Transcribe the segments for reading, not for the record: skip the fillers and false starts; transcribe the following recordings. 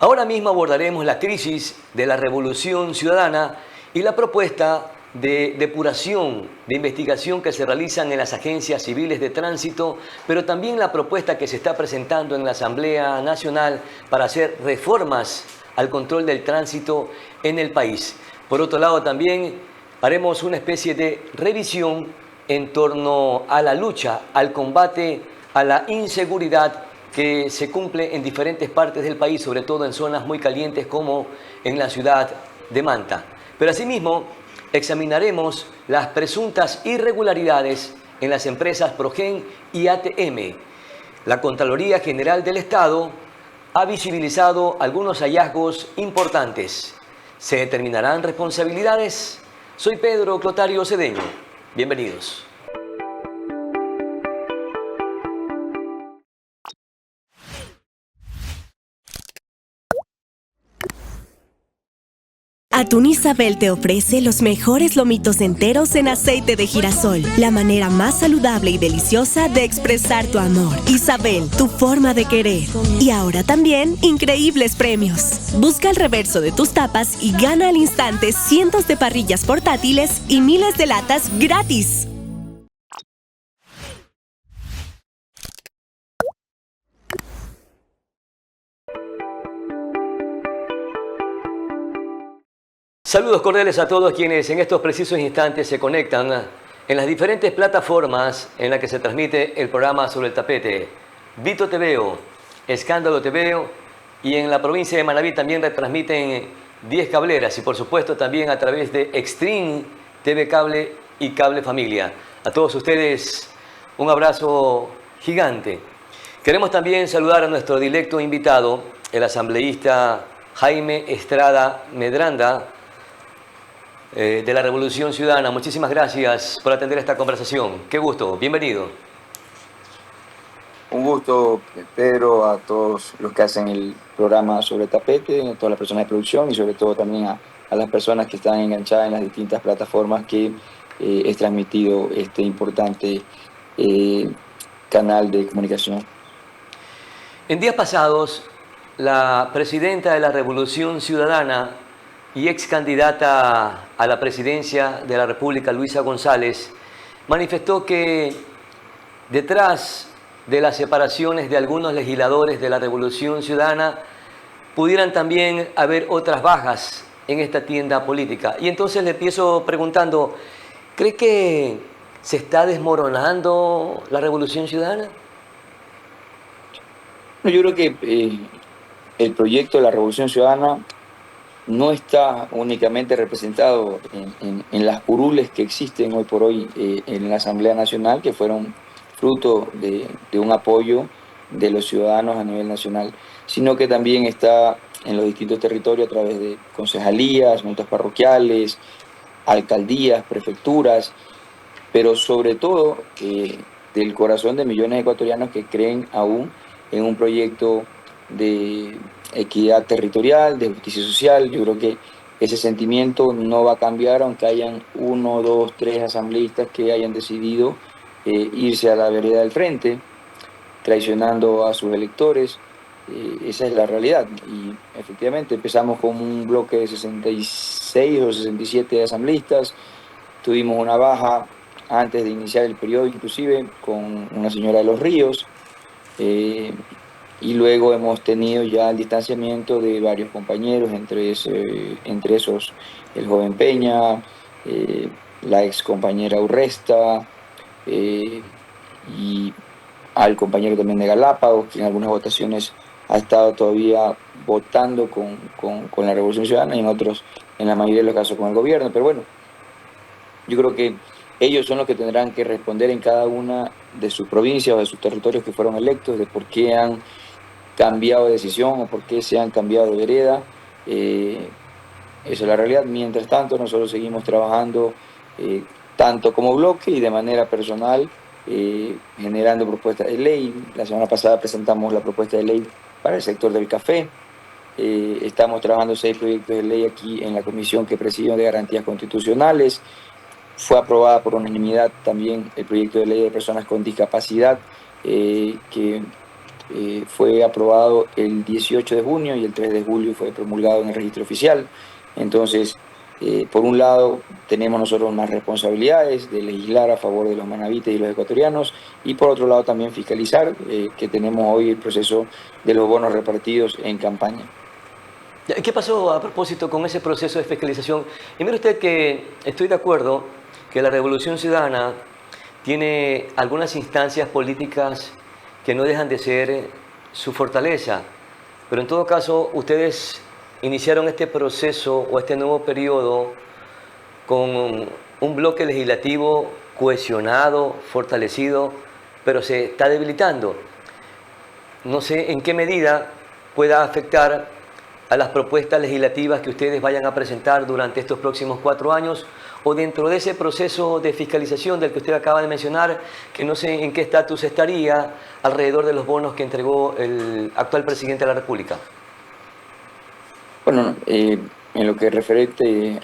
Ahora mismo abordaremos la crisis de la Revolución Ciudadana y la propuesta de depuración, de investigación que se realizan en las agencias civiles de tránsito, pero también la propuesta que se está presentando en la Asamblea Nacional para hacer reformas al control del tránsito en el país. Por otro lado, también haremos una especie de revisión en torno a la lucha, al combate a la inseguridad que se cumple en diferentes partes del país, sobre todo en zonas muy calientes como en la ciudad de Manta. Pero asimismo, examinaremos las presuntas irregularidades en las empresas Progen y ATM. La Contraloría General del Estado ha visibilizado algunos hallazgos importantes. ¿Se determinarán responsabilidades? Soy Pedro Clotario Cedeño. Bienvenidos. Atún Isabel te ofrece los mejores lomitos enteros en aceite de girasol, la manera más saludable y deliciosa de expresar tu amor. Isabel, tu forma de querer. Y ahora también, increíbles premios. Busca el reverso de tus tapas y gana al instante cientos de parrillas portátiles y miles de latas gratis. Saludos cordiales a todos quienes en estos precisos instantes se conectan en las diferentes plataformas en las que se transmite el programa Sobre el Tapete. Vito TVO, Escándalo TVO y en la provincia de Manabí también retransmiten 10 cableras y por supuesto también a través de Extreme TV Cable y Cable Familia. A todos ustedes un abrazo gigante. Queremos también saludar a nuestro directo invitado, el asambleísta Jaime Estrada Medranda, de la Revolución Ciudadana. Muchísimas gracias por atender esta conversación. Qué gusto, bienvenido. Un gusto, Pedro, a todos los que hacen el programa Sobre Tapete, a todas las personas de producción y sobre todo también a las personas que están enganchadas en las distintas plataformas que es transmitido este importante canal de comunicación. En días pasados, la presidenta de la Revolución Ciudadana y ex candidata a la presidencia de la República, Luisa González, manifestó que detrás de las separaciones de algunos legisladores de la Revolución Ciudadana pudieran también haber otras bajas en esta tienda política. Y entonces le empiezo preguntando, ¿cree que se está desmoronando la Revolución Ciudadana? Yo creo que el proyecto de la Revolución Ciudadana no está únicamente representado en las curules que existen hoy por hoy en la Asamblea Nacional, que fueron fruto de un apoyo de los ciudadanos a nivel nacional, sino que también está en los distintos territorios a través de concejalías, juntas parroquiales, alcaldías, prefecturas, pero sobre todo del corazón de millones de ecuatorianos que creen aún en un proyecto de equidad territorial, de justicia social. Yo creo que ese sentimiento no va a cambiar aunque hayan 1, 2, 3 asambleístas que hayan decidido irse a la vereda del frente, traicionando a sus electores. Esa es la realidad y efectivamente empezamos con un bloque de 66 o 67 asambleístas, tuvimos una baja antes de iniciar el periodo inclusive con una señora de los Ríos, y luego hemos tenido ya el distanciamiento de varios compañeros, entre esos el joven Peña, la ex compañera Urresta, y al compañero también de Galápagos, que en algunas votaciones ha estado todavía votando con la Revolución Ciudadana y en otros, en la mayoría de los casos, con el gobierno. Pero bueno, yo creo que ellos son los que tendrán que responder en cada una de sus provincias o de sus territorios que fueron electos, de por qué han cambiado de decisión o por qué se han cambiado de vereda. Esa es la realidad. Mientras tanto, nosotros seguimos trabajando tanto como bloque y de manera personal, generando propuestas de ley. La semana pasada presentamos la propuesta de ley para el sector del café. Estamos trabajando 6 proyectos de ley aquí en la comisión que presido de garantías constitucionales. Fue aprobada por unanimidad también el proyecto de ley de personas con discapacidad, que fue aprobado el 18 de junio y el 3 de julio fue promulgado en el registro oficial. Entonces, por un lado, tenemos nosotros unas responsabilidades de legislar a favor de los manavites y los ecuatorianos, y por otro lado también fiscalizar, que tenemos hoy el proceso de los bonos repartidos en campaña. ¿Qué pasó a propósito con ese proceso de fiscalización? Y mire usted que estoy de acuerdo que la Revolución Ciudadana tiene algunas instancias políticas que no dejan de ser su fortaleza, pero en todo caso ustedes iniciaron este proceso o este nuevo periodo con un bloque legislativo cohesionado, fortalecido, pero se está debilitando. No sé en qué medida pueda afectar a las propuestas legislativas que ustedes vayan a presentar durante estos próximos 4 años, o dentro de ese proceso de fiscalización del que usted acaba de mencionar, que no sé en qué estatus estaría alrededor de los bonos que entregó el actual presidente de la República. Bueno, en lo que referente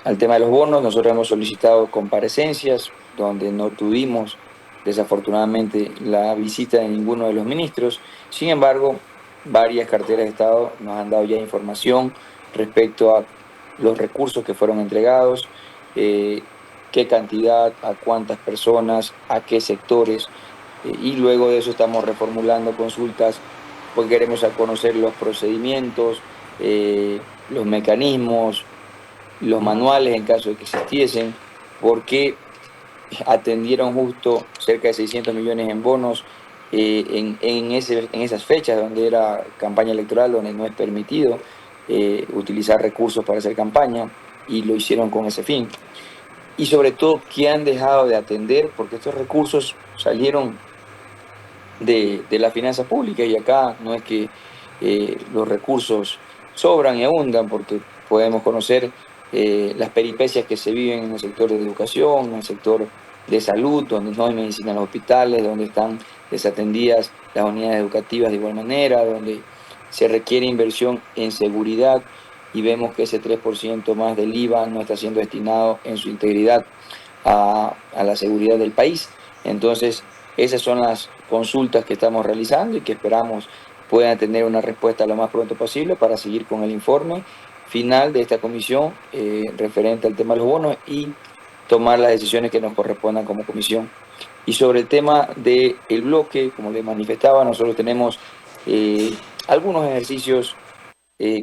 al tema de los bonos, nosotros hemos solicitado comparecencias donde no tuvimos desafortunadamente la visita de ninguno de los ministros. Sin embargo, varias carteras de Estado nos han dado ya información respecto a los recursos que fueron entregados, qué cantidad, a cuántas personas, a qué sectores, y luego de eso estamos reformulando consultas porque queremos conocer los procedimientos, los mecanismos, los manuales en caso de que existiesen, porque atendieron justo cerca de 600 millones en bonos en esas fechas donde era campaña electoral, donde no es permitido utilizar recursos para hacer campaña, y lo hicieron con ese fin. Y sobre todo, que han dejado de atender, porque estos recursos salieron de la finanza pública, y acá no es que los recursos sobran y abundan, porque podemos conocer las peripecias que se viven en el sector de educación, en el sector de salud, donde no hay medicina en los hospitales, donde están desatendidas las unidades educativas de igual manera, donde se requiere inversión en seguridad, y vemos que ese 3% más del IVA no está siendo destinado en su integridad a la seguridad del país. Entonces, esas son las consultas que estamos realizando y que esperamos puedan tener una respuesta lo más pronto posible para seguir con el informe final de esta comisión referente al tema de los bonos y tomar las decisiones que nos correspondan como comisión. Y sobre el tema del bloque, como les manifestaba, nosotros tenemos algunos ejercicios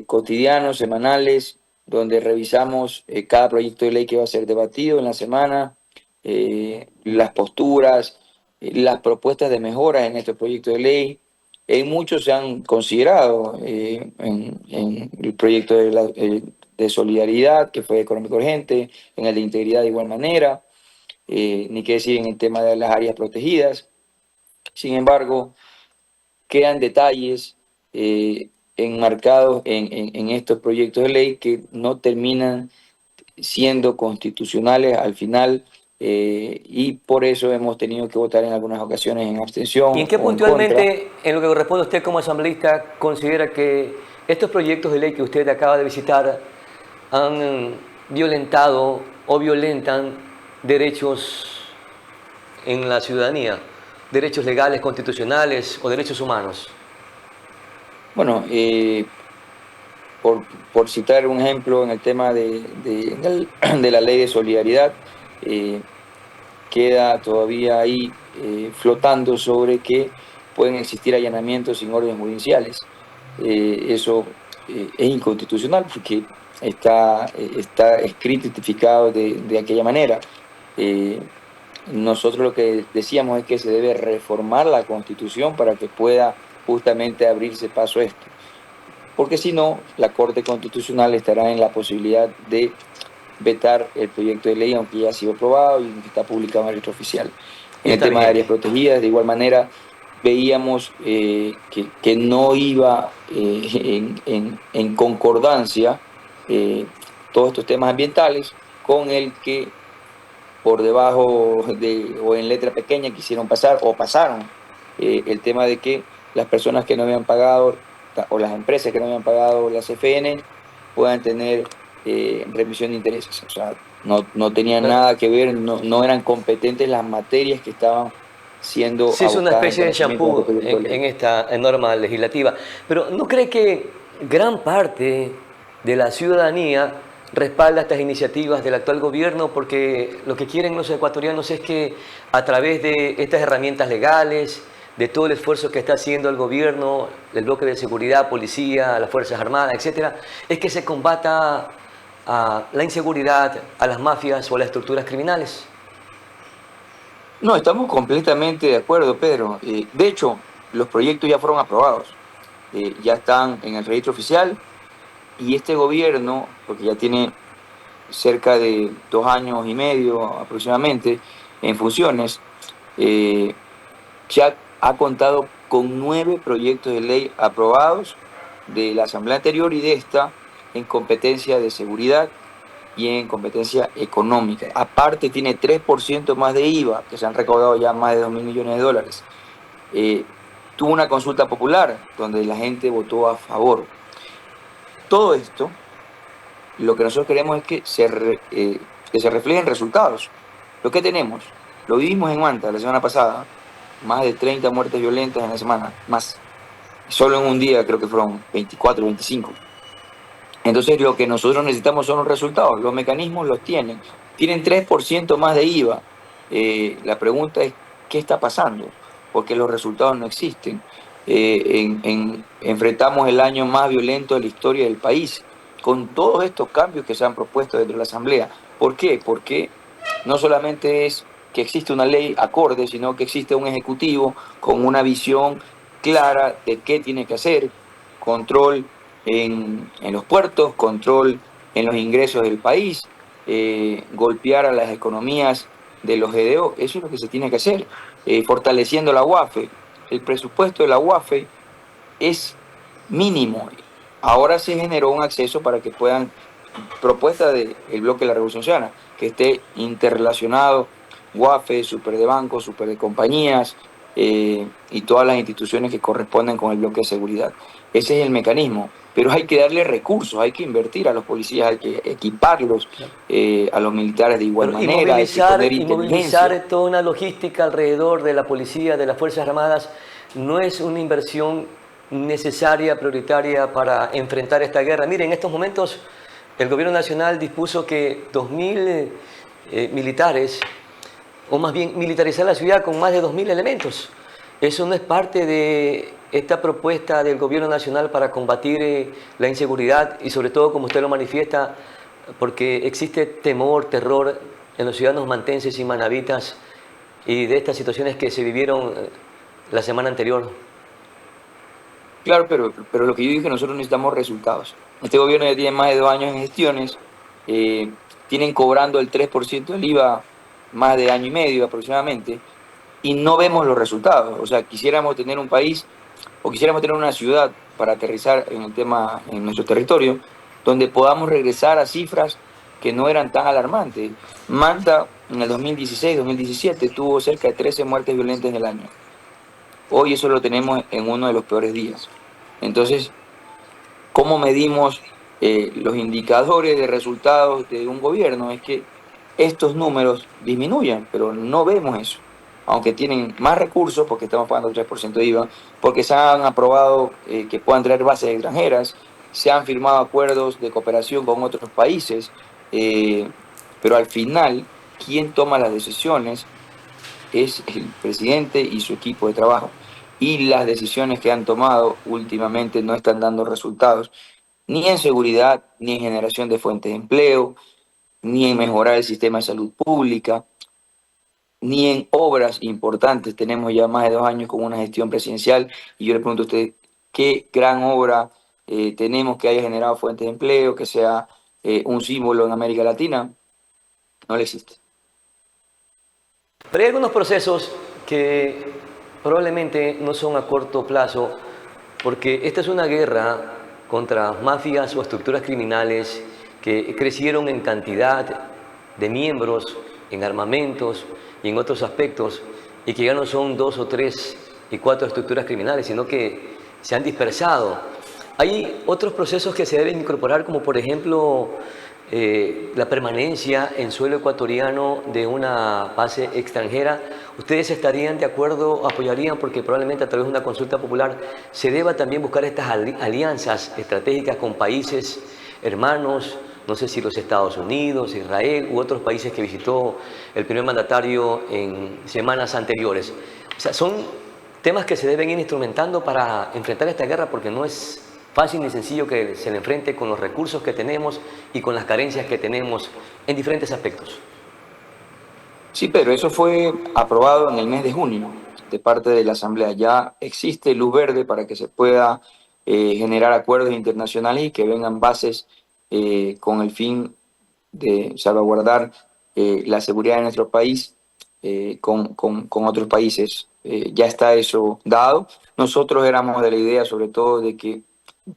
cotidianos, semanales, donde revisamos cada proyecto de ley que va a ser debatido en la semana, las posturas, las propuestas de mejora en este proyecto de ley. En muchos se han considerado en el proyecto de solidaridad, que fue económico urgente, en el de integridad de igual manera, ni qué decir en el tema de las áreas protegidas. Sin embargo, quedan detalles enmarcados en estos proyectos de ley que no terminan siendo constitucionales al final, y por eso hemos tenido que votar en algunas ocasiones en abstención. ¿Y en qué puntualmente, en lo que corresponde a usted como asambleísta, considera que estos proyectos de ley que usted acaba de visitar han violentado o violentan derechos en la ciudadanía, derechos legales, constitucionales o derechos humanos? Bueno, por citar un ejemplo, en el tema de la ley de solidaridad, queda todavía ahí flotando sobre que pueden existir allanamientos sin órdenes judiciales. Eso es inconstitucional porque está escrito y tipificado de aquella manera. Nosotros lo que decíamos es que se debe reformar la Constitución para que pueda justamente abrirse paso a esto, porque si no, la Corte Constitucional estará en la posibilidad de vetar el proyecto de ley, aunque ya ha sido aprobado y está publicado en el registro oficial. En el tema de áreas protegidas, de igual manera, veíamos que no iba en concordancia todos estos temas ambientales con el que por debajo o en letra pequeña quisieron pasar o pasaron el tema de que las personas que no habían pagado o las empresas que no habían pagado la CFN puedan tener remisión de intereses. O sea, no tenían nada que ver, no eran competentes las materias que estaban siendo Sí, es una abocada especie de conocimiento shampoo del proyecto de ley. en esta norma legislativa. Pero ¿no cree que gran parte de la ciudadanía respalda estas iniciativas del actual gobierno? Porque lo que quieren los ecuatorianos es que a través de estas herramientas legales, de todo el esfuerzo que está haciendo el gobierno, el bloque de seguridad, policía, las Fuerzas Armadas, etcétera, es que se combata a la inseguridad, a las mafias o a las estructuras criminales. No, estamos completamente de acuerdo, Pedro. De hecho, los proyectos ya fueron aprobados, ya están en el registro oficial y este gobierno, porque ya tiene cerca de 2 años y medio aproximadamente en funciones, ya ha contado con 9 proyectos de ley aprobados de la Asamblea anterior y de esta en competencia de seguridad y en competencia económica. Aparte tiene 3% más de IVA, que se han recaudado ya más de 2.000 millones de dólares. Tuvo una consulta popular donde la gente votó a favor. Todo esto, lo que nosotros queremos es que se reflejen resultados. Lo que tenemos, lo vivimos en Manta la semana pasada, más de 30 muertes violentas en la semana, más. Solo en un día creo que fueron 24, 25. Entonces lo que nosotros necesitamos son los resultados, los mecanismos los tienen. Tienen 3% más de IVA. La pregunta es, ¿qué está pasando? Porque los resultados no existen. Enfrentamos el año más violento de la historia del país, con todos estos cambios que se han propuesto dentro de la Asamblea. ¿Por qué? Porque no solamente es que existe una ley acorde, sino que existe un ejecutivo con una visión clara de qué tiene que hacer, control en los puertos, control en los ingresos del país, golpear a las economías de los GDO. Eso es lo que se tiene que hacer, fortaleciendo la UAFE. El presupuesto de la UAFE es mínimo. Ahora se generó un acceso para que puedan, propuesta del bloque de la Revolución Ciudadana, que esté interrelacionado UAFE, super de bancos, super de compañías y todas las instituciones que corresponden con el bloque de seguridad. Ese es el mecanismo, pero hay que darle recursos, hay que invertir a los policías, hay que equiparlos, a los militares de igual Pero manera, hay que poner y inteligencia. movilizar toda una logística alrededor de la policía, de las Fuerzas Armadas, no es una inversión necesaria, prioritaria para enfrentar esta guerra. Mire, en estos momentos el gobierno nacional dispuso que 2.000 militares, o más bien militarizar la ciudad con más de 2.000 elementos. Eso no es parte de esta propuesta del gobierno nacional para combatir la inseguridad y sobre todo, como usted lo manifiesta, porque existe temor, terror en los ciudadanos mantenses y manavitas y de estas situaciones que se vivieron la semana anterior. Claro, pero lo que yo dije, nosotros necesitamos resultados. Este gobierno ya tiene más de 2 años en gestiones, tienen cobrando el 3% del IVA más de año y medio aproximadamente, y no vemos los resultados. O sea, quisiéramos tener un país o quisiéramos tener una ciudad para aterrizar en el tema en nuestro territorio, donde podamos regresar a cifras que no eran tan alarmantes. Manta en el 2016-2017 tuvo cerca de 13 muertes violentas en el año. Hoy eso lo tenemos en uno de los peores días. Entonces, ¿cómo medimos los indicadores de resultados de un gobierno? Es que estos números disminuyan, pero no vemos eso. Aunque tienen más recursos, porque estamos pagando el 3% de IVA, porque se han aprobado que puedan traer bases extranjeras, se han firmado acuerdos de cooperación con otros países, pero al final, quien toma las decisiones es el presidente y su equipo de trabajo. Y las decisiones que han tomado últimamente no están dando resultados, ni en seguridad, ni en generación de fuentes de empleo, ni en mejorar el sistema de salud pública, ni en obras importantes. Tenemos ya más de 2 años con una gestión presidencial y yo le pregunto a usted, ¿qué gran obra tenemos que haya generado fuentes de empleo, que sea un símbolo en América Latina? No le existe. Pero hay algunos procesos que probablemente no son a corto plazo, porque esta es una guerra contra mafias o estructuras criminales que crecieron en cantidad de miembros, en armamentos y en otros aspectos, y que ya no son 2 o 3 y 4 estructuras criminales, sino que se han dispersado. Hay otros procesos que se deben incorporar, como por ejemplo la permanencia en suelo ecuatoriano de una base extranjera, ¿ustedes estarían de acuerdo, apoyarían, porque probablemente a través de una consulta popular se deba también buscar estas alianzas estratégicas con países hermanos, no sé si los Estados Unidos, Israel u otros países que visitó el primer mandatario en semanas anteriores? O sea, son temas que se deben ir instrumentando para enfrentar esta guerra, porque no es fácil ni sencillo que se le enfrente con los recursos que tenemos y con las carencias que tenemos en diferentes aspectos. Sí, pero eso fue aprobado en el mes de junio de parte de la Asamblea. Ya existe luz verde para que se pueda generar acuerdos internacionales y que vengan bases con el fin de salvaguardar la seguridad de nuestro país con otros países. Ya está eso dado. Nosotros éramos de la idea, sobre todo, de que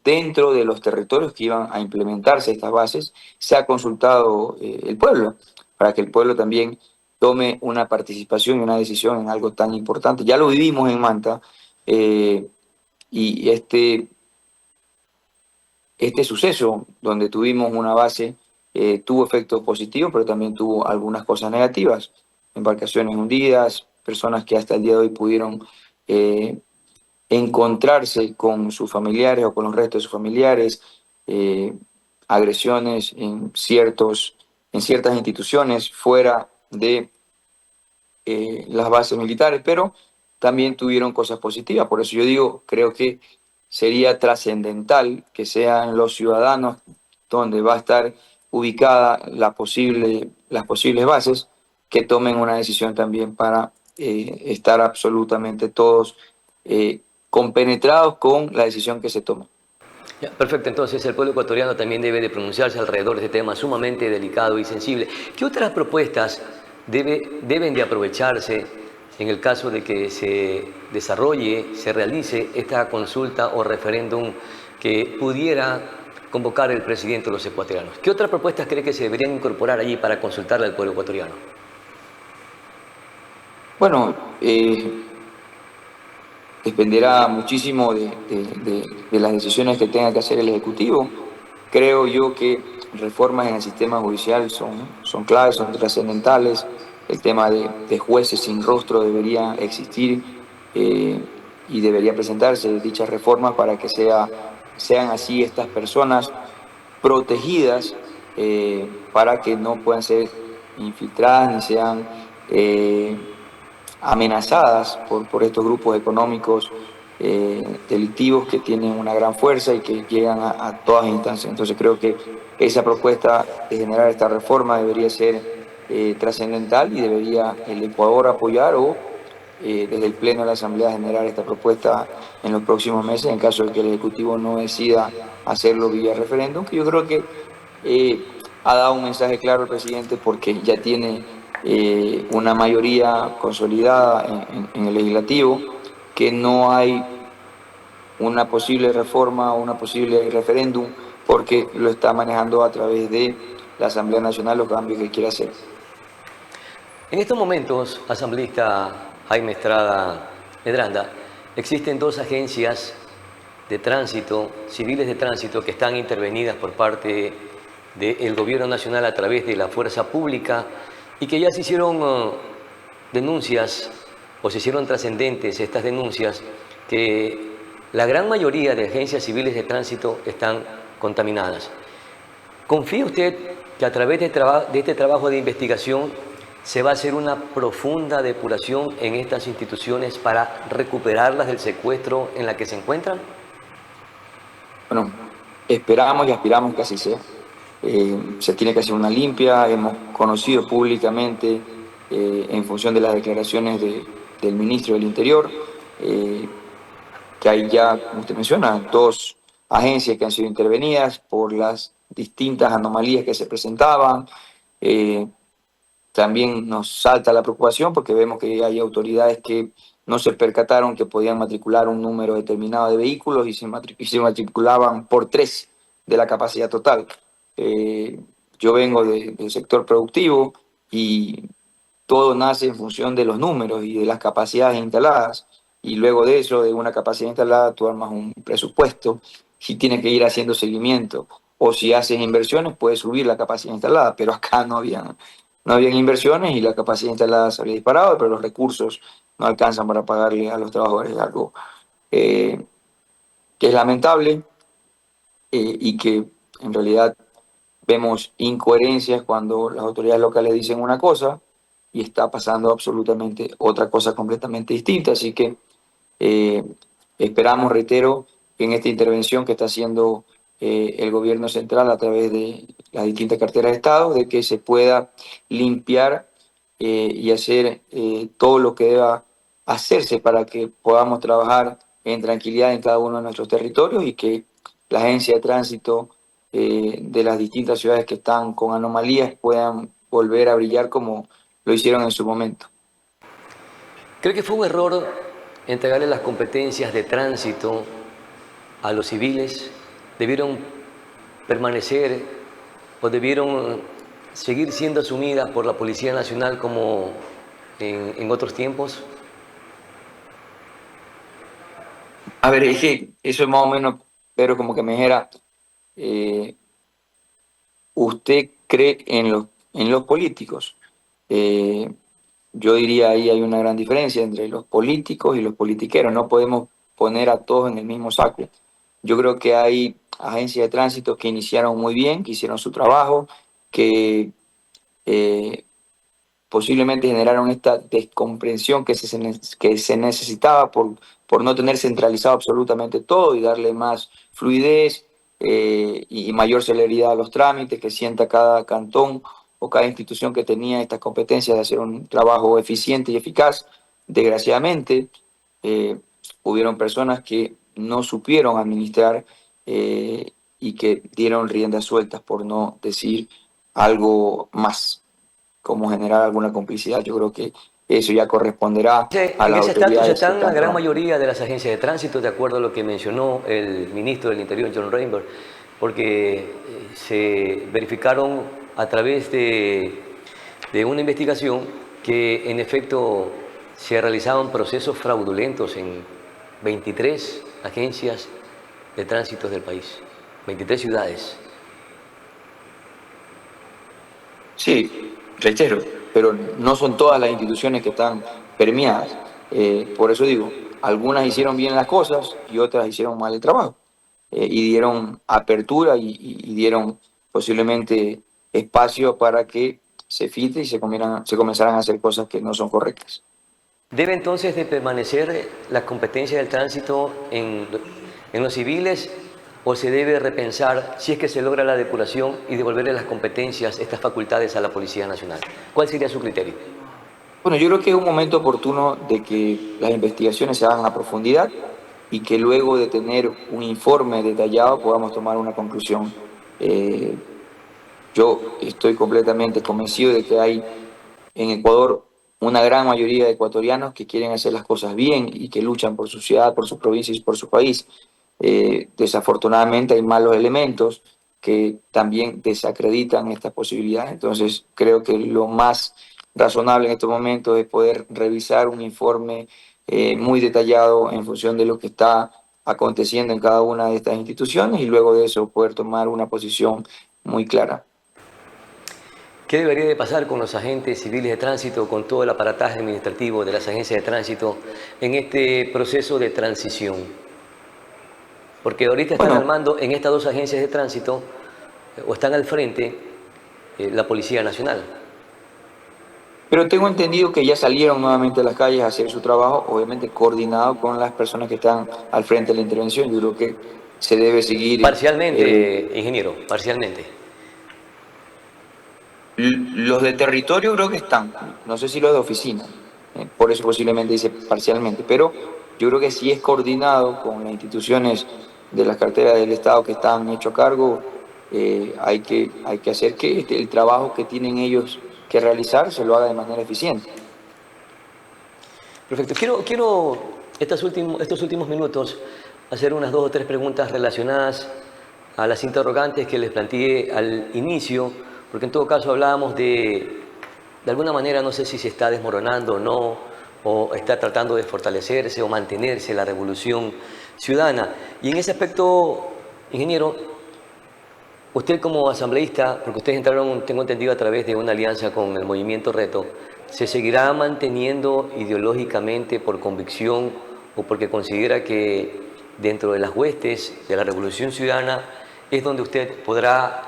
dentro de los territorios que iban a implementarse estas bases, se ha consultado el pueblo, para que el pueblo también tome una participación y una decisión en algo tan importante. Ya lo vivimos en Manta y este suceso donde tuvimos una base tuvo efectos positivos, pero también tuvo algunas cosas negativas. Embarcaciones hundidas, personas que hasta el día de hoy pudieron encontrarse con sus familiares o con los restos de sus familiares, agresiones en ciertas instituciones fuera de las bases militares, pero también tuvieron cosas positivas. Por eso yo digo, creo que sería trascendental que sean los ciudadanos donde va a estar ubicada las posibles bases, que tomen una decisión también para estar absolutamente todos compenetrados con la decisión que se toma. Ya, perfecto, entonces el pueblo ecuatoriano también debe de pronunciarse alrededor de este tema sumamente delicado y sensible. ¿Qué otras propuestas deben de aprovecharse en el caso de que se desarrolle, se realice esta consulta o referéndum que pudiera convocar el presidente de los ecuatorianos? ¿Qué otras propuestas cree que se deberían incorporar allí para consultarle al pueblo ecuatoriano? Bueno, dependerá muchísimo de las decisiones que tenga que hacer el Ejecutivo. Creo yo que reformas en el sistema judicial son claves, son trascendentales. El tema de jueces sin rostro debería existir y debería presentarse dichas reformas para que sean así estas personas protegidas para que no puedan ser infiltradas ni sean amenazadas por estos grupos económicos delictivos que tienen una gran fuerza y que llegan a todas instancias. Entonces creo que esa propuesta de generar esta reforma debería ser trascendental y debería el Ecuador apoyar o desde el Pleno de la Asamblea generar esta propuesta en los próximos meses en caso de que el Ejecutivo no decida hacerlo vía referéndum, que yo creo que ha dado un mensaje claro al presidente porque ya tiene una mayoría consolidada en el legislativo, que no hay una posible reforma o una posible referéndum porque lo está manejando a través de la Asamblea Nacional los cambios que quiere hacer. En estos momentos, asambleísta Jaime Estrada Medranda, existen dos agencias de tránsito, civiles de tránsito, que están intervenidas por parte del Gobierno Nacional a través de la Fuerza Pública y que ya se hicieron denuncias o se hicieron trascendentes estas denuncias que la gran mayoría de agencias civiles de tránsito están contaminadas. ¿Confía usted que a través de este trabajo de investigación se va a hacer una profunda depuración en estas instituciones para recuperarlas del secuestro en la que se encuentran? Bueno, esperamos y aspiramos que así sea. Se tiene que hacer una limpia. Hemos conocido públicamente, en función de las declaraciones del ministro del Interior, que hay ya, como usted menciona, dos agencias que han sido intervenidas por las distintas anomalías que se presentaban. También nos salta la preocupación porque vemos que hay autoridades que no se percataron que podían matricular un número determinado de vehículos y se matriculaban por 3 de la capacidad total. Yo vengo del sector productivo y todo nace en función de los números y de las capacidades instaladas. Y luego de eso, de una capacidad instalada, tú armas un presupuesto y tienes que ir haciendo seguimiento. o si haces inversiones puedes subir la capacidad instalada, pero acá no habían inversiones y la capacidad instalada se había disparado, pero los recursos no alcanzan para pagarle a los trabajadores, algo que es lamentable y que en realidad vemos incoherencias cuando las autoridades locales dicen una cosa y está pasando absolutamente otra cosa completamente distinta. Así que esperamos, reitero, que en esta intervención que está haciendo el gobierno central a través de las distintas carteras de Estado, de que se pueda limpiar y hacer todo lo que deba hacerse para que podamos trabajar en tranquilidad en cada uno de nuestros territorios y que la agencia de tránsito de las distintas ciudades que están con anomalías puedan volver a brillar como lo hicieron en su momento. ¿Cree que fue un error entregarle las competencias de tránsito a los civiles? ¿Debieron permanecer o debieron seguir siendo asumidas por la Policía Nacional como en otros tiempos? A ver, es que eso es más o menos, pero como que me dijera, ¿usted cree en los políticos? Yo diría ahí hay una gran diferencia entre los políticos y los politiqueros. No podemos poner a todos en el mismo saco. Yo creo que hay agencias de tránsito que iniciaron muy bien, que hicieron su trabajo, que posiblemente generaron esta descomprensión que se necesitaba por no tener centralizado absolutamente todo y darle más fluidez y mayor celeridad a los trámites, que sienta cada cantón o cada institución que tenía estas competencias de hacer un trabajo eficiente y eficaz. Desgraciadamente, hubieron personas que no supieron administrar y que dieron riendas sueltas, por no decir algo más, como generar alguna complicidad. Yo creo que eso ya corresponderá a En las ese estatus autoridades. están la gran mayoría de las agencias de tránsito, de acuerdo a lo que mencionó el ministro del Interior, John Rainbow, porque se verificaron a través de una investigación que en efecto se realizaban procesos fraudulentos en 23 agencias de tránsito del país, 23 ciudades. Sí, reitero, pero no son todas las instituciones que están permeadas. Por eso digo, algunas hicieron bien las cosas y otras hicieron mal el trabajo. Y dieron apertura y dieron posiblemente espacio para que se filtre y se comenzaran a hacer cosas que no son correctas. ¿Debe entonces de permanecer la competencia del tránsito en los civiles o se debe repensar si es que se logra la depuración y devolverle las competencias, estas facultades a la Policía Nacional? ¿Cuál sería su criterio? Bueno, yo creo que es un momento oportuno de que las investigaciones se hagan a profundidad y que luego de tener un informe detallado podamos tomar una conclusión. Yo estoy completamente convencido de que hay en Ecuador una gran mayoría de ecuatorianos que quieren hacer las cosas bien y que luchan por su ciudad, por su provincia y por su país. Desafortunadamente hay malos elementos que también desacreditan estas posibilidades. Entonces creo que lo más razonable en estos momentos es poder revisar un informe muy detallado en función de lo que está aconteciendo en cada una de estas instituciones y luego de eso poder tomar una posición muy clara. ¿Qué debería de pasar con los agentes civiles de tránsito, con todo el aparataje administrativo de las agencias de tránsito en este proceso de transición? Porque ahorita están al mando en estas dos agencias de tránsito o están al frente la Policía Nacional. Pero tengo entendido que ya salieron nuevamente a las calles a hacer su trabajo, obviamente coordinado con las personas que están al frente de la intervención. Yo creo que se debe seguir... Parcialmente, ingeniero, parcialmente. Los de territorio creo que están, no sé si los de oficina, por eso posiblemente dice parcialmente, pero yo creo que si es coordinado con las instituciones de las carteras del Estado que están hechos a cargo, hay que hacer que el trabajo que tienen ellos que realizar se lo haga de manera eficiente. Perfecto. Quiero estos últimos minutos hacer unas 2 o 3 preguntas relacionadas a las interrogantes que les planteé al inicio, porque en todo caso hablábamos de alguna manera, no sé si se está desmoronando o no, o está tratando de fortalecerse o mantenerse la revolución ciudadana. Y en ese aspecto, ingeniero, Usted como asambleísta, porque ustedes entraron, tengo entendido, a través de una alianza con el Movimiento Reto, ¿se seguirá manteniendo ideológicamente por convicción o porque considera que dentro de las huestes de la Revolución Ciudadana es donde usted podrá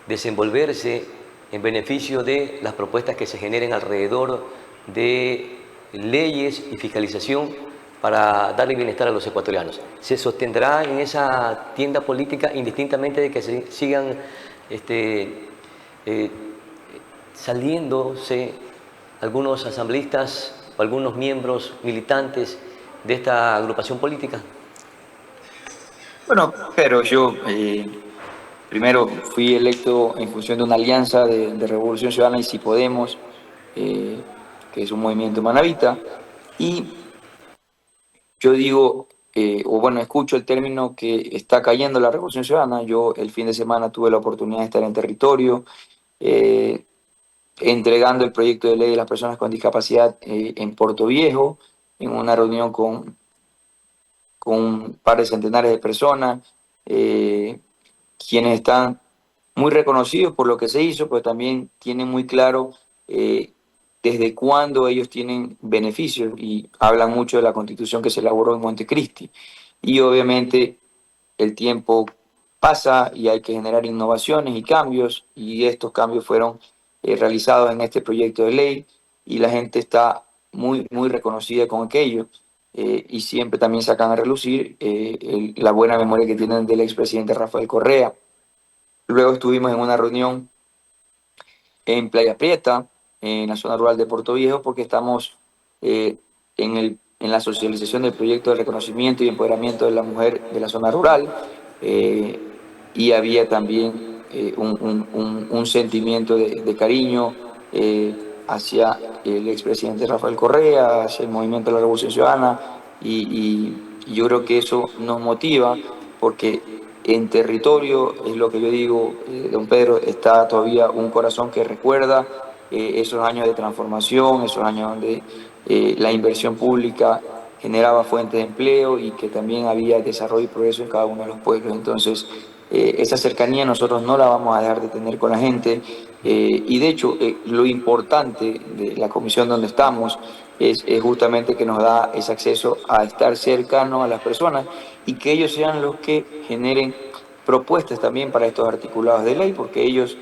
desenvolverse en beneficio de las propuestas que se generen alrededor de leyes y fiscalización para darle bienestar a los ecuatorianos? ¿Se sostendrá en esa tienda política indistintamente de que se sigan saliéndose algunos asambleístas o algunos miembros militantes de esta agrupación política? Bueno, pero yo primero fui electo en función de una alianza de Revolución Ciudadana y Si Podemos, que es un movimiento manabita, y yo digo, o bueno, escucho el término que está cayendo la Revolución Ciudadana. Yo el fin de semana tuve la oportunidad de estar en territorio, eh, entregando el proyecto de ley de las personas con discapacidad en Puerto Viejo, en una reunión con un par de centenares de personas, quienes están muy reconocidos por lo que se hizo, pero también tienen muy claro desde cuándo ellos tienen beneficios, y hablan mucho de la constitución que se elaboró en Montecristi. Y obviamente el tiempo pasa y hay que generar innovaciones y cambios, y estos cambios fueron realizados en este proyecto de ley, y la gente está muy reconocida con aquello. Y siempre también sacan a relucir la buena memoria que tienen del expresidente Rafael Correa. Luego estuvimos en una reunión en Playa Prieta, en la zona rural de Puerto Viejo, porque estamos en la socialización del proyecto de reconocimiento y empoderamiento de la mujer de la zona rural, y había también un sentimiento de cariño hacia el expresidente Rafael Correa, hacia el movimiento de la Revolución Ciudadana, y yo creo que eso nos motiva porque en territorio, es lo que yo digo, don Pedro, está todavía un corazón que recuerda esos años de transformación, esos años donde la inversión pública generaba fuentes de empleo y que también había desarrollo y progreso en cada uno de los pueblos. Entonces, esa cercanía nosotros no la vamos a dejar de tener con la gente, y de hecho lo importante de la comisión donde estamos es justamente que nos da ese acceso a estar cercano a las personas y que ellos sean los que generen propuestas también para estos articulados de ley, porque ellos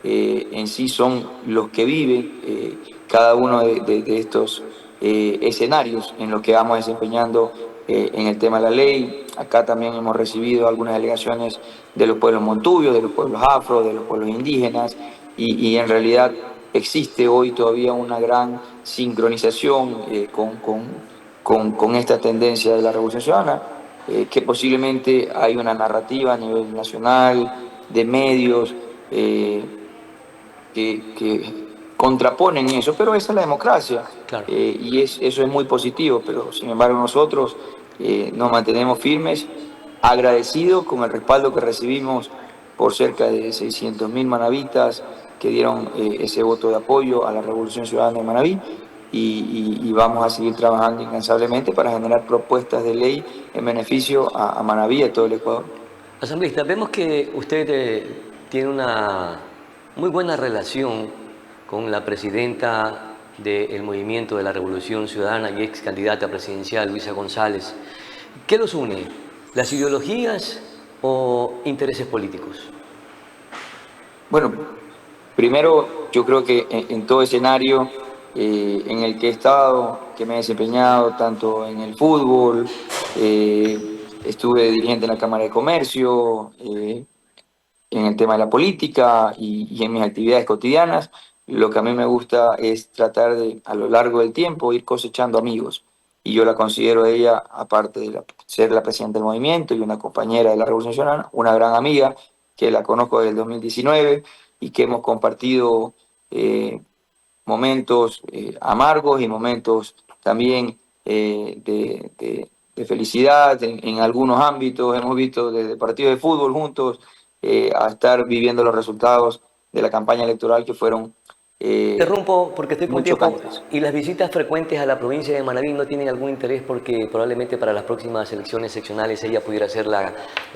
en sí son los que viven cada uno de estos escenarios en los que vamos desempeñando en el tema de la ley. Acá también hemos recibido algunas delegaciones de los pueblos montubios, de los pueblos afro, de los pueblos indígenas, y en realidad existe hoy todavía una gran sincronización con esta tendencia de la Revolución Ciudadana, que posiblemente hay una narrativa a nivel nacional, de medios, que contraponen eso, pero esa es la democracia. Claro. Y eso es muy positivo, pero sin embargo nosotros nos mantenemos firmes, agradecidos con el respaldo que recibimos por cerca de 600.000 manavitas que dieron ese voto de apoyo a la Revolución Ciudadana de Manabí, y vamos a seguir trabajando incansablemente para generar propuestas de ley en beneficio a Manabí y a todo el Ecuador. Asambleísta, vemos que usted tiene una muy buena relación con la presidenta del Movimiento de la Revolución Ciudadana y ex candidata presidencial, Luisa González. ¿Qué los une? ¿Las ideologías o intereses políticos? Bueno, primero yo creo que en todo escenario en el que he estado, que me he desempeñado, tanto en el fútbol, estuve dirigente en la Cámara de Comercio, en el tema de la política y en mis actividades cotidianas, lo que a mí me gusta es tratar de, a lo largo del tiempo, ir cosechando amigos. Y yo la considero a ella, aparte de ser la presidenta del movimiento y una compañera de la Revolución Ciudadana, una gran amiga que la conozco desde el 2019 y que hemos compartido momentos amargos y momentos también de felicidad en algunos ámbitos. Hemos visto desde partidos de fútbol juntos a estar viviendo los resultados de la campaña electoral que fueron Interrumpo porque estoy con muy tiempo. chocantes. ¿Y las visitas frecuentes a la provincia de Manabí no tienen algún interés porque probablemente para las próximas elecciones seccionales ella pudiera ser la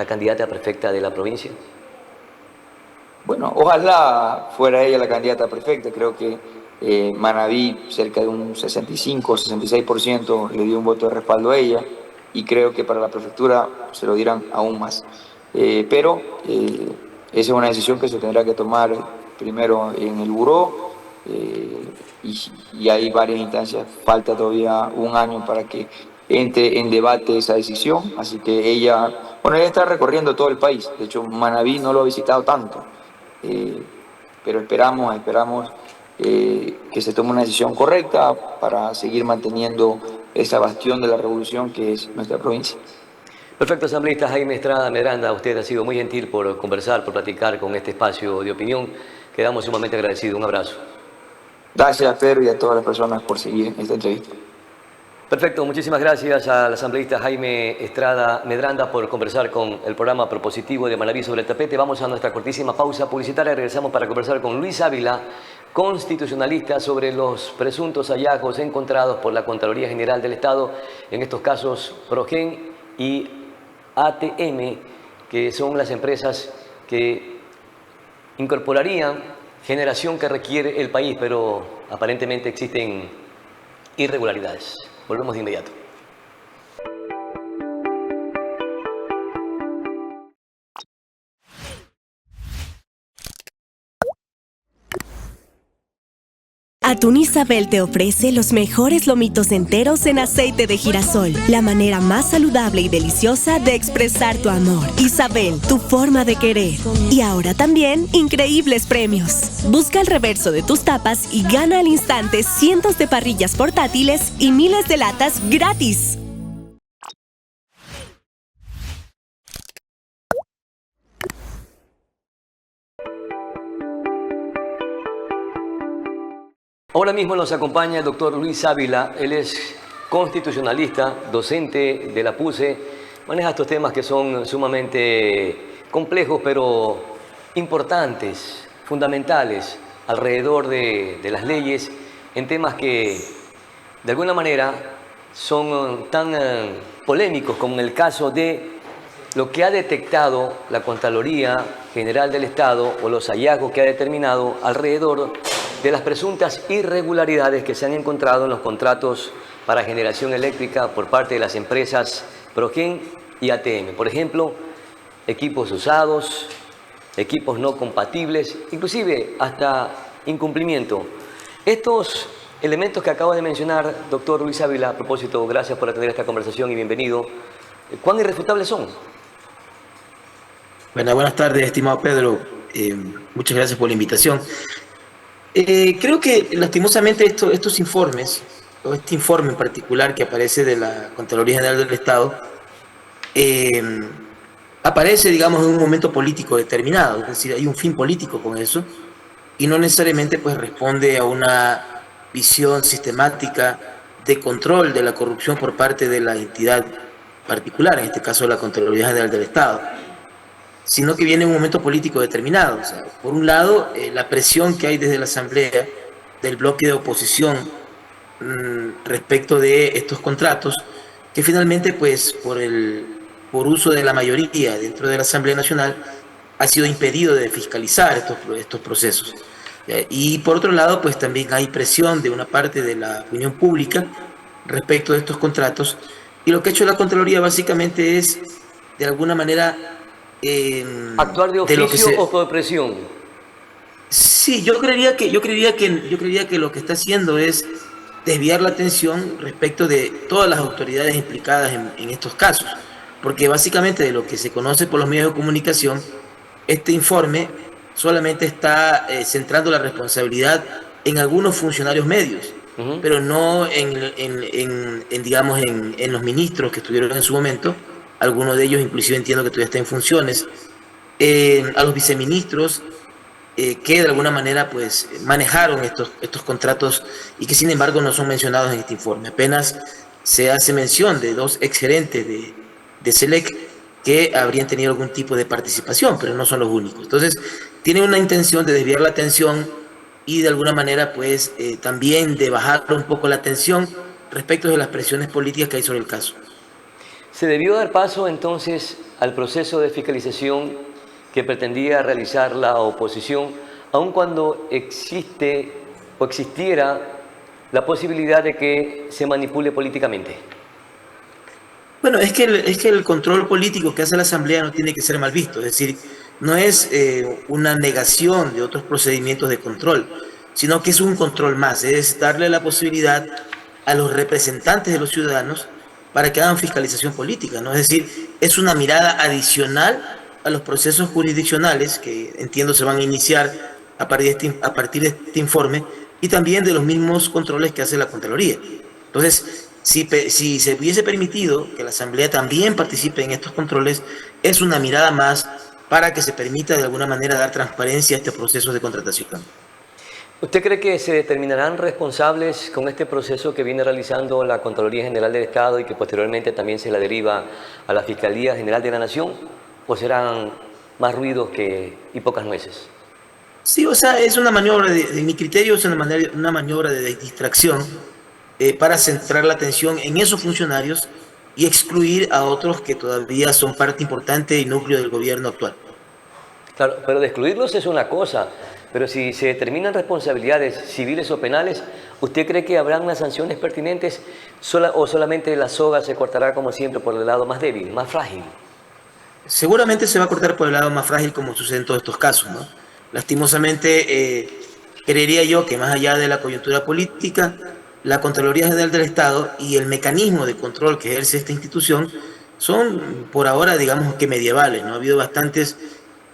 candidata perfecta de la provincia? Bueno, ojalá fuera ella la candidata perfecta. Creo que Manabí, cerca de un 65 o 66%, le dio un voto de respaldo a ella, y creo que para la prefectura se lo dirán aún más. Pero esa es una decisión que se tendrá que tomar primero en el buró, y hay varias instancias. Falta todavía un año para que entre en debate esa decisión, así que ella está recorriendo todo el país. De hecho, Manabí no lo ha visitado tanto, pero esperamos que se tome una decisión correcta para seguir manteniendo esa bastión de la revolución que es nuestra provincia. Perfecto, asambleísta Jaime Estrada Medranda, usted ha sido muy gentil por conversar, por platicar con este espacio de opinión. Quedamos sumamente agradecidos. Un abrazo. Gracias, Pedro, y a todas las personas por seguir esta entrevista. Perfecto, muchísimas gracias al asambleísta Jaime Estrada Medranda por conversar con el programa propositivo de Manabí sobre el tapete. Vamos a nuestra cortísima pausa publicitaria. Regresamos para conversar con Luis Ávila, constitucionalista, sobre los presuntos hallazgos encontrados por la Contraloría General del Estado en estos casos Progen y ATM, que son las empresas que incorporarían generación que requiere el país, pero aparentemente existen irregularidades. Volvemos de inmediato. Atún Isabel te ofrece los mejores lomitos enteros en aceite de girasol, la manera más saludable y deliciosa de expresar tu amor. Isabel, tu forma de querer. Y ahora también increíbles premios. Busca el reverso de tus tapas y gana al instante cientos de parrillas portátiles y miles de latas gratis. Ahora mismo nos acompaña el doctor Luis Ávila. Él es constitucionalista, docente de la PUCE, maneja estos temas que son sumamente complejos, pero importantes, fundamentales, alrededor de las leyes, en temas que de alguna manera son tan polémicos como en el caso de lo que ha detectado la Contraloría General del Estado o los hallazgos que ha determinado alrededor de las presuntas irregularidades que se han encontrado en los contratos para generación eléctrica por parte de las empresas Progen y ATM. Por ejemplo, equipos usados, equipos no compatibles, inclusive hasta incumplimiento. Estos elementos que acabo de mencionar, doctor Luis Ávila, a propósito, gracias por atender esta conversación y bienvenido. ¿Cuán irrefutables son? Bueno, buenas tardes, estimado Pedro. Muchas gracias por la invitación. Creo que lastimosamente estos informes, o este informe en particular que aparece de la Contraloría General del Estado, aparece, digamos, en un momento político determinado, es decir, hay un fin político con eso, y no necesariamente pues responde a una visión sistemática de control de la corrupción por parte de la entidad particular, en este caso la Contraloría General del Estado, sino que viene en un momento político determinado. O sea, por un lado, la presión que hay desde la Asamblea, del bloque de oposición respecto de estos contratos, que finalmente, pues, por uso de la mayoría dentro de la Asamblea Nacional, ha sido impedido de fiscalizar estos procesos. Y por otro lado, pues también hay presión de una parte de la opinión pública respecto de estos contratos, y lo que ha hecho la Contraloría básicamente es, de alguna manera, ¿actuar de oficio o por presión? Sí, yo creería que lo que está haciendo es desviar la atención respecto de todas las autoridades implicadas en estos casos, porque básicamente de lo que se conoce por los medios de comunicación, este informe solamente está centrando la responsabilidad en algunos funcionarios medios, pero no digamos, en los ministros que estuvieron en su momento. Algunos de ellos inclusive entiendo que todavía están en funciones, a los viceministros que de alguna manera pues manejaron estos contratos y que sin embargo no son mencionados en este informe. Apenas se hace mención de dos exgerentes de SELEC que habrían tenido algún tipo de participación, pero no son los únicos. Entonces tienen una intención de desviar la atención y de alguna manera pues también de bajar un poco la atención respecto de las presiones políticas que hay sobre el caso. ¿Se debió dar paso entonces al proceso de fiscalización que pretendía realizar la oposición, aun cuando existe o existiera la posibilidad de que se manipule políticamente? Bueno, es que el control político que hace la Asamblea no tiene que ser mal visto, es decir, no es una negación de otros procedimientos de control, sino que es un control más, es darle la posibilidad a los representantes de los ciudadanos para que hagan fiscalización política, ¿no? Es decir, es una mirada adicional a los procesos jurisdiccionales que entiendo se van a iniciar a partir de este informe y también de los mismos controles que hace la Contraloría. Entonces, si se hubiese permitido que la Asamblea también participe en estos controles, es una mirada más para que se permita de alguna manera dar transparencia a este proceso de contratación. ¿Usted cree que se determinarán responsables con este proceso que viene realizando la Contraloría General del Estado y que posteriormente también se la deriva a la Fiscalía General de la Nación? ¿O serán más ruidos y pocas nueces? Sí, o sea, es una maniobra, de mi criterio, es una maniobra de distracción para centrar la atención en esos funcionarios y excluir a otros que todavía son parte importante y núcleo del gobierno actual. Claro, pero de excluirlos es una cosa, pero si se determinan responsabilidades civiles o penales, ¿usted cree que habrán las sanciones pertinentes o solamente la soga se cortará como siempre por el lado más débil, más frágil? Seguramente se va a cortar por el lado más frágil como sucede en todos estos casos, ¿no? Lastimosamente, creería yo que más allá de la coyuntura política, la Contraloría General del Estado y el mecanismo de control que ejerce esta institución son por ahora, digamos que medievales, ¿no? Ha habido bastantes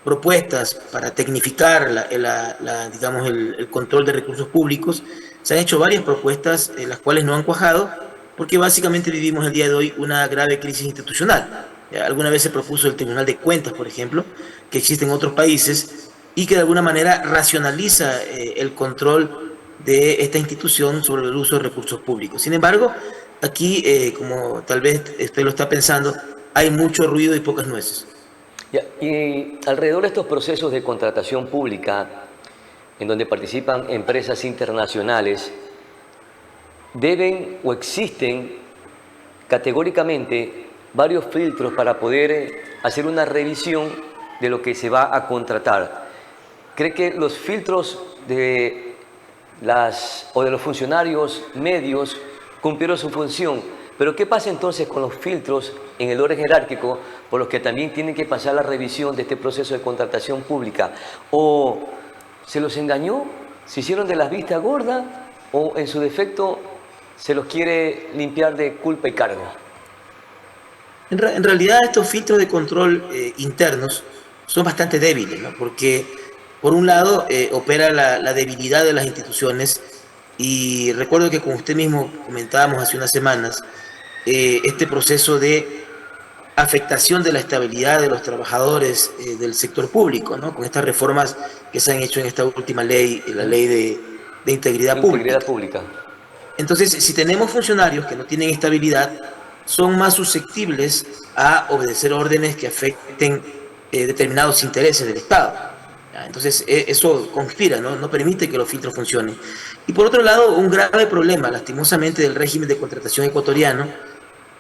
propuestas para tecnificar digamos, el control de recursos públicos. Se han hecho varias propuestas, las cuales no han cuajado, porque básicamente vivimos el día de hoy una grave crisis institucional. Alguna vez se propuso el Tribunal de Cuentas, por ejemplo, que existe en otros países y que de alguna manera racionaliza el control de esta institución sobre el uso de recursos públicos. Sin embargo, aquí, como tal vez usted lo está pensando, hay mucho ruido y pocas nueces. Y alrededor de estos procesos de contratación pública, en donde participan empresas internacionales, deben o existen categóricamente varios filtros para poder hacer una revisión de lo que se va a contratar. ¿Cree que los filtros de los funcionarios medios cumplieron su función? Pero ¿qué pasa entonces con los filtros en el orden jerárquico por los que también tienen que pasar la revisión de este proceso de contratación pública? ¿O se los engañó? ¿Se hicieron de las vistas gordas? ¿O en su defecto se los quiere limpiar de culpa y cargo? En realidad estos filtros de control internos son bastante débiles, ¿no? Porque por un lado opera la debilidad de las instituciones y recuerdo que como usted mismo comentábamos hace unas semanas, este proceso de afectación de la estabilidad de los trabajadores del sector público, ¿no? Con estas reformas que se han hecho en esta última ley, la ley de integridad pública. Entonces, si tenemos funcionarios que no tienen estabilidad, son más susceptibles a obedecer órdenes que afecten determinados intereses del Estado. Entonces, eso conspira, ¿no? No permite que los filtros funcionen. Y por otro lado, un grave problema, lastimosamente, del régimen de contratación ecuatoriano,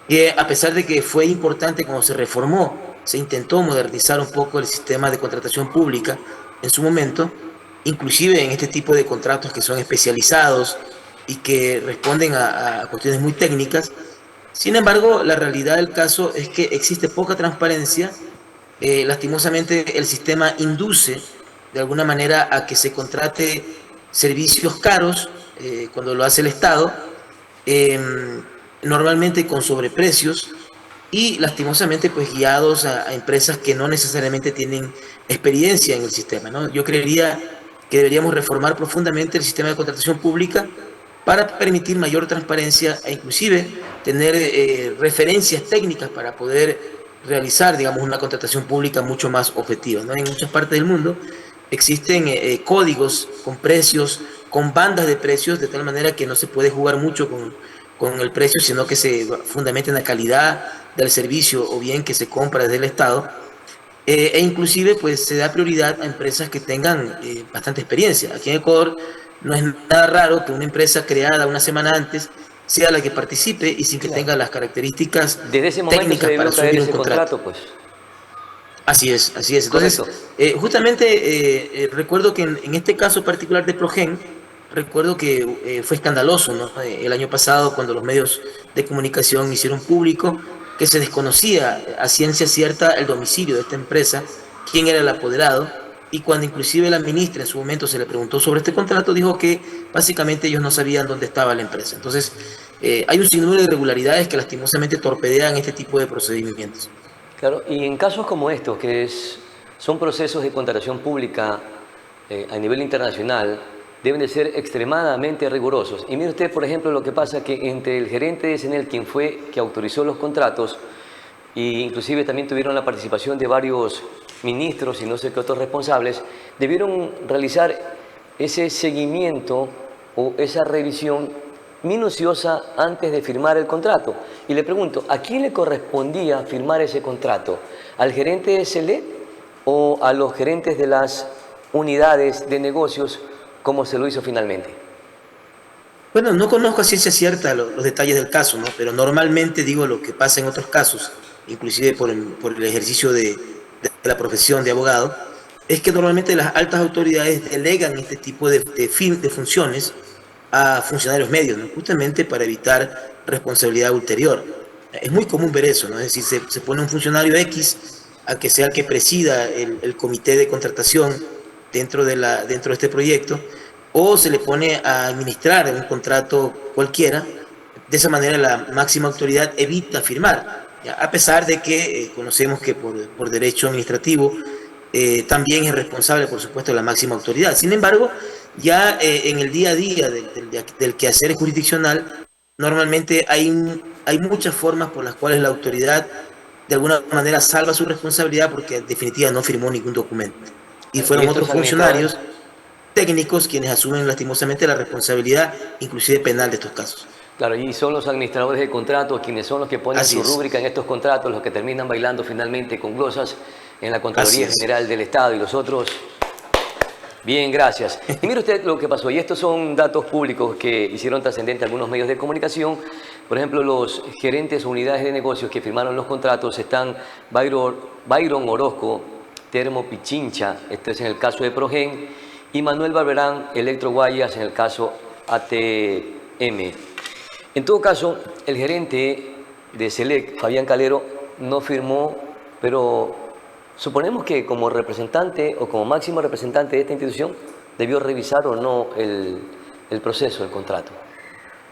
que a pesar de que fue importante cuando se reformó, se intentó modernizar un poco el sistema de contratación pública en su momento, inclusive en este tipo de contratos que son especializados y que responden a cuestiones muy técnicas. Sin embargo, la realidad del caso es que existe poca transparencia. Lastimosamente, el sistema induce de alguna manera a que se contrate servicios caros cuando lo hace el Estado, normalmente con sobreprecios y lastimosamente pues guiados a empresas que no necesariamente tienen experiencia en el sistema, ¿no? Yo creería que deberíamos reformar profundamente el sistema de contratación pública para permitir mayor transparencia e inclusive tener referencias técnicas para poder realizar, digamos, una contratación pública mucho más objetiva, ¿no? En muchas partes del mundo existen códigos con precios, con bandas de precios, de tal manera que no se puede jugar mucho con el precio, sino que se fundamenta en la calidad del servicio o bien que se compra desde el Estado. E inclusive pues se da prioridad a empresas que tengan bastante experiencia. Aquí en Ecuador no es nada raro que una empresa creada una semana antes sea la que participe y sin que tenga las características desde ese momento técnicas para asumir un contrato. Pues. Así es, así es. Entonces, Correcto. justamente recuerdo que en este caso particular de Progen, recuerdo que fue escandaloso, ¿no? El año pasado, cuando los medios de comunicación hicieron público que se desconocía a ciencia cierta el domicilio de esta empresa, quién era el apoderado, y cuando inclusive la ministra en su momento se le preguntó sobre este contrato, dijo que básicamente ellos no sabían dónde estaba la empresa. Entonces, hay un sinnúmero de irregularidades que lastimosamente torpedean este tipo de procedimientos. Claro, y en casos como estos, son procesos de contratación pública a nivel internacional, deben de ser extremadamente rigurosos. Y mire usted, por ejemplo, lo que pasa que entre el gerente de SNEL, quien fue que autorizó los contratos, e inclusive también tuvieron la participación de varios ministros y no sé qué otros responsables, debieron realizar ese seguimiento o esa revisión minuciosa antes de firmar el contrato. Y le pregunto, ¿a quién le correspondía firmar ese contrato? ¿Al gerente de SLE o a los gerentes de las unidades de negocios, como se lo hizo finalmente? Bueno, no conozco a ciencia cierta los detalles del caso, ¿no? Pero normalmente digo lo que pasa en otros casos, inclusive por el ejercicio de la profesión de abogado, es que normalmente las altas autoridades delegan este tipo de funciones a funcionarios medios, ¿no? Justamente para evitar responsabilidad ulterior. Es muy común ver eso, ¿no? Es decir, se pone un funcionario X a que sea el que presida el comité de contratación dentro de este proyecto, o se le pone a administrar un contrato cualquiera. De esa manera la máxima autoridad evita firmar, ¿ya? A pesar de que conocemos que por derecho administrativo también es responsable, por supuesto, la máxima autoridad. Sin embargo, ya en el día a día del quehacer jurisdiccional, normalmente hay muchas formas por las cuales la autoridad de alguna manera salva su responsabilidad porque en definitiva no firmó ningún documento. Y fueron otros funcionarios técnicos quienes asumen lastimosamente la responsabilidad, inclusive penal, de estos casos. Claro, y son los administradores de contratos quienes son los que ponen Así su es. rúbrica en estos contratos, los que terminan bailando finalmente con glosas en la Contraloría General del Estado, y los otros. Bien, gracias. Y mire usted lo que pasó, y estos son datos públicos que hicieron trascendente algunos medios de comunicación. Por ejemplo, los gerentes o unidades de negocios que firmaron los contratos están Byron Orozco, Termo Pichincha, este es en el caso de Progen, y Manuel Barberán, Electro Guayas, en el caso ATM. En todo caso, el gerente de SELEC, Fabián Calero, no firmó, pero suponemos que como representante o como máximo representante de esta institución debió revisar o no el proceso, el contrato.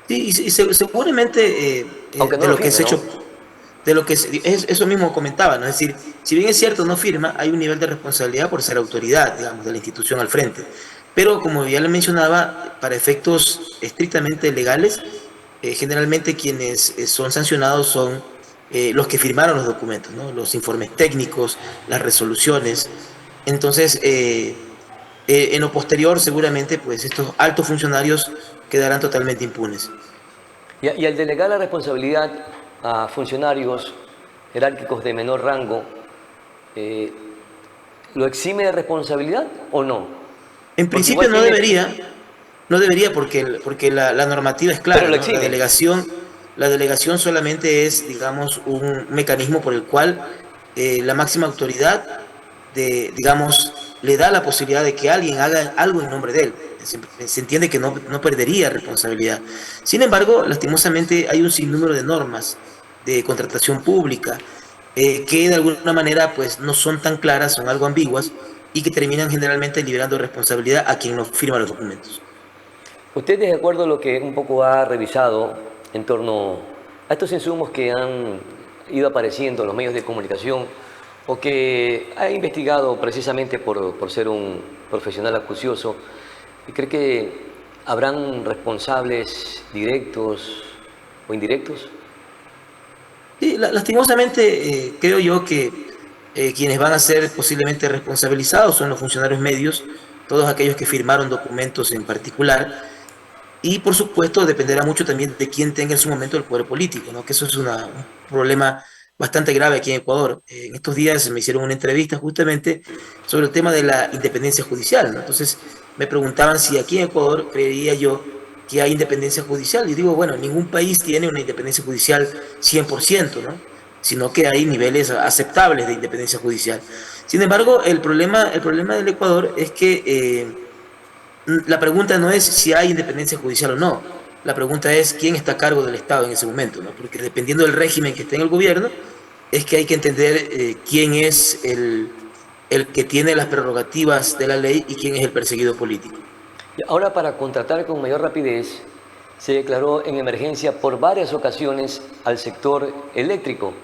Sí, y seguramente Aunque no de lo lo que firme, se ha ¿no? hecho, de lo que eso mismo comentaba, ¿no? Es decir, si bien es cierto no firma, hay un nivel de responsabilidad por ser autoridad, digamos, de la institución al frente. Pero como ya le mencionaba, para efectos estrictamente legales, generalmente quienes son sancionados son los que firmaron los documentos, ¿no? Los informes técnicos, las resoluciones. Entonces, en lo posterior, seguramente, pues estos altos funcionarios quedarán totalmente impunes. Y al delegar la responsabilidad a funcionarios jerárquicos de menor rango, ¿lo exime de responsabilidad o no? En Porque principio igual no debería porque la normativa es clara, Pero lo ¿no? exime. La delegación solamente es, digamos, un mecanismo por el cual la máxima autoridad, digamos, le da la posibilidad de que alguien haga algo en nombre de él. Se entiende que no perdería responsabilidad. Sin embargo, lastimosamente hay un sinnúmero de normas de contratación pública que de alguna manera pues no son tan claras, son algo ambiguas y que terminan generalmente liberando responsabilidad a quien no firma los documentos. ¿Usted de acuerdo a lo que un poco ha revisado en torno a estos insumos que han ido apareciendo en los medios de comunicación o que ha investigado precisamente por ser un profesional acucioso, y cree que habrán responsables directos o indirectos? Sí, lastimosamente creo yo que quienes van a ser posiblemente responsabilizados son los funcionarios medios, todos aquellos que firmaron documentos en particular, y por supuesto dependerá mucho también de quién tenga en su momento el poder político, ¿no? Que eso es un problema bastante grave aquí en Ecuador. En estos días me hicieron una entrevista justamente sobre el tema de la independencia judicial, ¿no? Entonces me preguntaban si aquí en Ecuador creería yo que hay independencia judicial. Y digo, bueno, ningún país tiene una independencia judicial 100%, ¿no? sino que hay niveles aceptables de independencia judicial. Sin embargo, el problema del Ecuador es que la pregunta no es si hay independencia judicial o no, la pregunta es quién está a cargo del Estado en ese momento, ¿no? Porque dependiendo del régimen que esté en el gobierno, es que hay que entender quién es el que tiene las prerrogativas de la ley y quién es el perseguido político. Ahora, para contratar con mayor rapidez, se declaró en emergencia por varias ocasiones al sector eléctrico.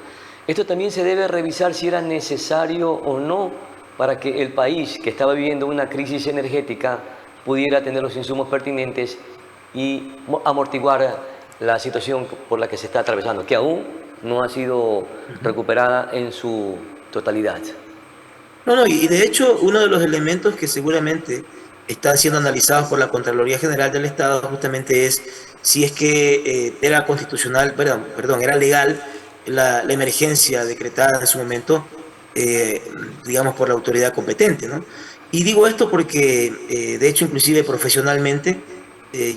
Esto también se debe revisar si era necesario o no para que el país, que estaba viviendo una crisis energética, pudiera tener los insumos pertinentes y amortiguar la situación por la que se está atravesando, que aún no ha sido recuperada en su totalidad. No, y de hecho uno de los elementos que seguramente están siendo analizados por la Contraloría General del Estado justamente es si es que era constitucional, perdón, era legal la emergencia decretada en su momento, digamos, por la autoridad competente, ¿no? Y digo esto porque, de hecho, inclusive profesionalmente,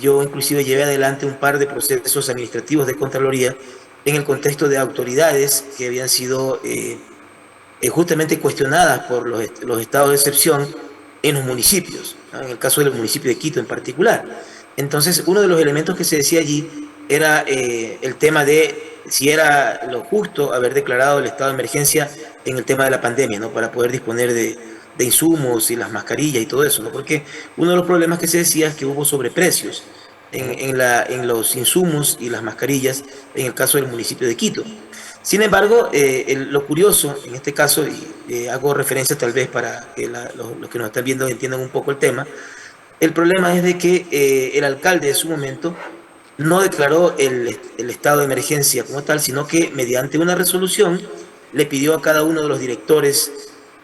yo inclusive llevé adelante un par de procesos administrativos de Contraloría en el contexto de autoridades que habían sido justamente cuestionadas por los estados de excepción en los municipios, ¿no? En el caso del municipio de Quito en particular. Entonces, uno de los elementos que se decía allí era el tema de si era lo justo haber declarado el estado de emergencia en el tema de la pandemia, ¿no? Para poder disponer de insumos y las mascarillas y todo eso, ¿no? Porque uno de los problemas que se decía es que hubo sobreprecios en los insumos y las mascarillas en el caso del municipio de Quito. Sin embargo, lo curioso en este caso, y hago referencia tal vez para que los que nos están viendo entiendan un poco el tema, el problema es de que el alcalde de su momento no declaró el estado de emergencia como tal, sino que mediante una resolución le pidió a cada uno de los directores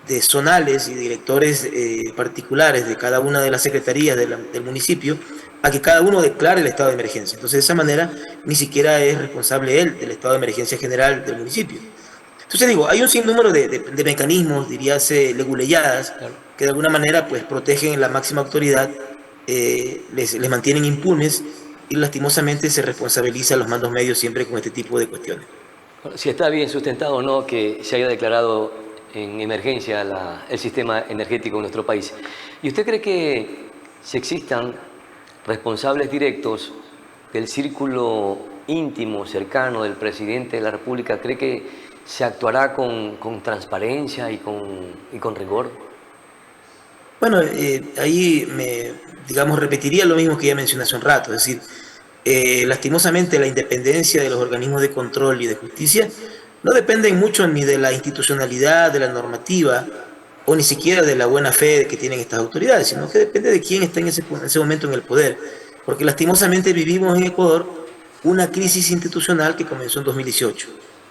de zonales y directores particulares de cada una de las secretarías del municipio a que cada uno declare el estado de emergencia. Entonces, de esa manera, ni siquiera es responsable él del estado de emergencia general del municipio. Entonces, digo, hay un sinnúmero de mecanismos, diríase, leguleyadas, que de alguna manera pues protegen la máxima autoridad, les mantienen impunes y lastimosamente se responsabiliza a los mandos medios siempre con este tipo de cuestiones. Si está bien sustentado o no que se haya declarado en emergencia el sistema energético en nuestro país. ¿Y usted cree que si existan responsables directos del círculo íntimo, cercano del presidente de la República, cree que se actuará con transparencia y con rigor? Bueno, ahí digamos, repetiría lo mismo que ya mencioné hace un rato, es decir, lastimosamente la independencia de los organismos de control y de justicia no dependen mucho ni de la institucionalidad, de la normativa, o ni siquiera de la buena fe que tienen estas autoridades, sino que depende de quién está en ese momento en el poder. Porque lastimosamente vivimos en Ecuador una crisis institucional que comenzó en 2018.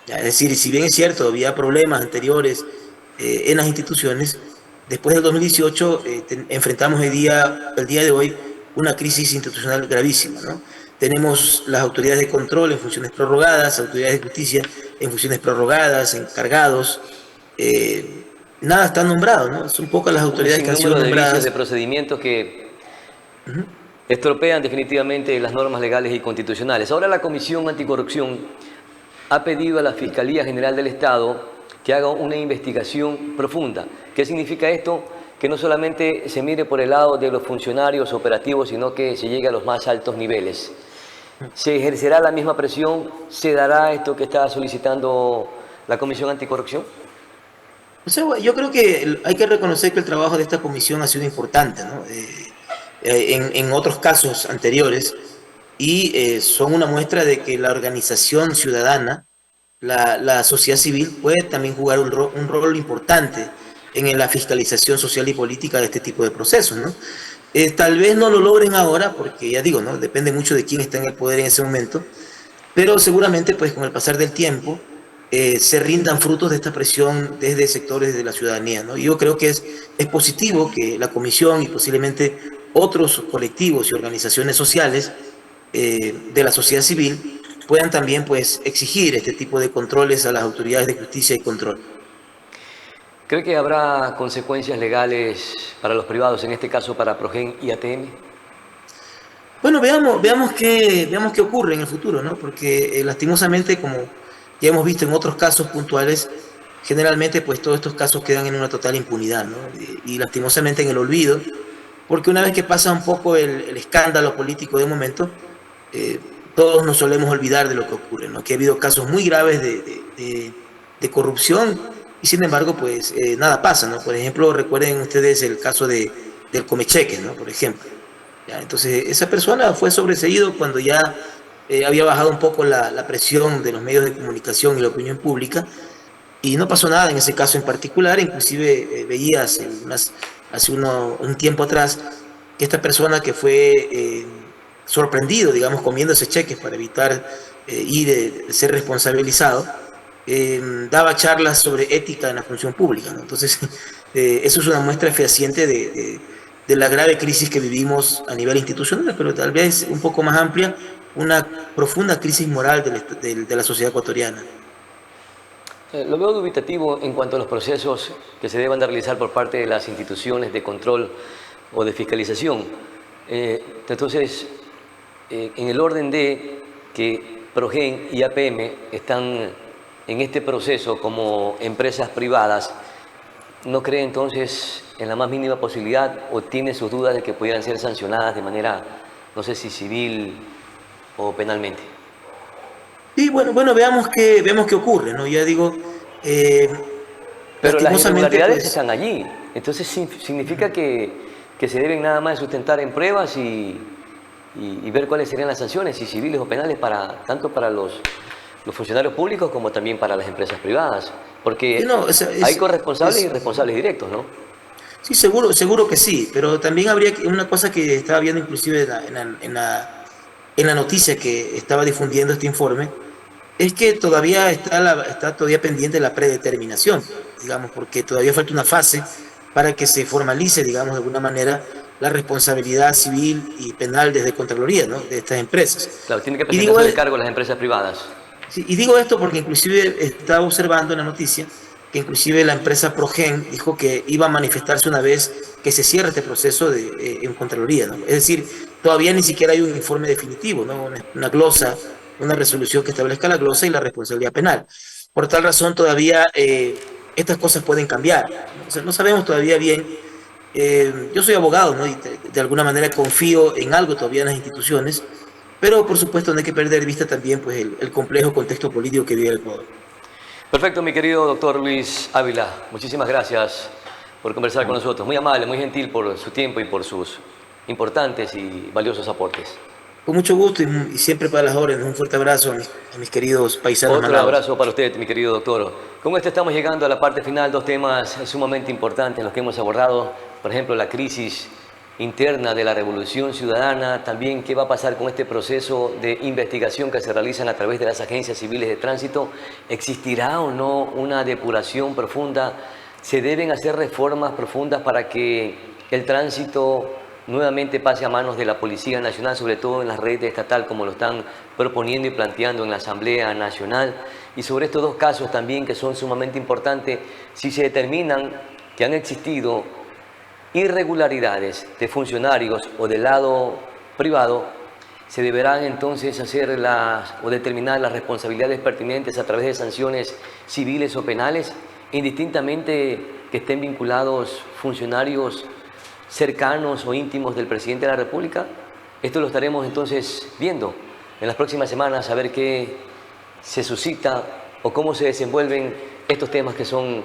Es decir, si bien es cierto, había problemas anteriores en las instituciones, después del 2018 enfrentamos el día de hoy una crisis institucional gravísima, ¿no? Tenemos las autoridades de control en funciones prorrogadas, autoridades de justicia en funciones prorrogadas, encargados. Nada está nombrado, ¿no? Son pocas las autoridades que han sido nombradas. De procedimientos que estropean definitivamente las normas legales y constitucionales. Ahora la Comisión Anticorrupción ha pedido a la Fiscalía General del Estado que haga una investigación profunda. ¿Qué significa esto? Que no solamente se mire por el lado de los funcionarios operativos, sino que se llegue a los más altos niveles. ¿Se ejercerá la misma presión? ¿Se dará esto que está solicitando la Comisión Anticorrupción? O sea, yo creo que hay que reconocer que el trabajo de esta comisión ha sido importante, ¿no? En otros casos anteriores, y son una muestra de que la organización ciudadana, la sociedad civil, puede también jugar un rol importante en la fiscalización social y política de este tipo de procesos, ¿no? Tal vez no lo logren ahora, porque ya digo, ¿no? Depende mucho de quién está en el poder en ese momento, pero seguramente pues con el pasar del tiempo se rindan frutos de esta presión desde sectores de la ciudadanía, ¿no? Y yo creo que es positivo que la comisión y posiblemente otros colectivos y organizaciones sociales de la sociedad civil puedan también pues exigir este tipo de controles a las autoridades de justicia y control. ¿Cree que habrá consecuencias legales para los privados, en este caso para Progen y ATM? Bueno, veamos qué ocurre en el futuro, ¿no? Porque lastimosamente, como ya hemos visto en otros casos puntuales, generalmente pues todos estos casos quedan en una total impunidad, ¿no? Y lastimosamente en el olvido, porque una vez que pasa un poco el escándalo político de momento, todos nos solemos olvidar de lo que ocurre, ¿no? Que ha habido casos muy graves de corrupción y sin embargo pues nada pasa, ¿no? Por ejemplo, recuerden ustedes el caso del Comecheque, ¿no? Por ejemplo. ¿Ya? Entonces esa persona fue sobreseído cuando ya había bajado un poco la presión de los medios de comunicación y la opinión pública y no pasó nada en ese caso en particular, inclusive veía un tiempo atrás que esta persona que fue sorprendido, digamos, comiéndose cheques para evitar ser responsabilizado, daba charlas sobre ética en la función pública, ¿no? Entonces, eso es una muestra fehaciente de la grave crisis que vivimos a nivel institucional, pero tal vez un poco más amplia, una profunda crisis moral de la sociedad ecuatoriana. Lo veo dubitativo en cuanto a los procesos que se deban de realizar por parte de las instituciones de control o de fiscalización. Entonces, en el orden de que Progen y APM están en este proceso como empresas privadas, ¿no cree entonces en la más mínima posibilidad o tiene sus dudas de que pudieran ser sancionadas de manera, no sé si civil o penalmente? Y bueno, veamos qué ocurre, ¿no? Ya digo, pero las irregularidades pues, están allí, entonces significa que se deben nada más sustentar en pruebas y ver cuáles serían las sanciones, si civiles o penales, tanto para los funcionarios públicos como también para las empresas privadas, porque no, hay corresponsables y responsables directos, ¿no? Sí, seguro que sí, pero también habría una cosa que estaba viendo inclusive en la noticia que estaba difundiendo este informe, es que todavía está todavía pendiente la predeterminación, digamos, porque todavía falta una fase para que se formalice, digamos, de alguna manera la responsabilidad civil y penal desde Contraloría, ¿no? De estas empresas. Claro, tiene que presentarse el cargo a las empresas privadas. Sí, y digo esto porque inclusive estaba observando en la noticia que inclusive la empresa Progen dijo que iba a manifestarse una vez que se cierre este proceso en Contraloría, ¿no? Es decir, todavía ni siquiera hay un informe definitivo, ¿no? Una glosa, una resolución que establezca la glosa y la responsabilidad penal. Por tal razón todavía estas cosas pueden cambiar, ¿no? O sea, no sabemos todavía bien. Yo soy abogado, ¿no? Y de alguna manera confío en algo todavía en las instituciones, pero por supuesto no hay que perder de vista también pues, el complejo contexto político que vive el Ecuador. Perfecto, mi querido doctor Luis Ávila. Muchísimas gracias por conversar con nosotros. Muy amable, muy gentil por su tiempo y por sus importantes y valiosos aportes. Con mucho gusto y siempre para las órdenes. Un fuerte abrazo a mis queridos paisanos. Otro abrazo para usted, mi querido doctor. Con esto estamos llegando a la parte final. Dos temas sumamente importantes en los que hemos abordado. Por ejemplo, la crisis interna de la Revolución Ciudadana. También qué va a pasar con este proceso de investigación que se realizan a través de las agencias civiles de tránsito. ¿Existirá o no una depuración profunda? ¿Se deben hacer reformas profundas para que el tránsito nuevamente pase a manos de la Policía Nacional, sobre todo en las redes estatal, como lo están proponiendo y planteando en la Asamblea Nacional? Y sobre estos dos casos también que son sumamente importantes, si se determinan que han existido irregularidades de funcionarios o del lado privado, se deberán entonces hacer o determinar las responsabilidades pertinentes a través de sanciones civiles o penales, indistintamente que estén vinculados funcionarios cercanos o íntimos del presidente de la República. Esto lo estaremos entonces viendo en las próximas semanas, a ver qué se suscita o cómo se desenvuelven estos temas que son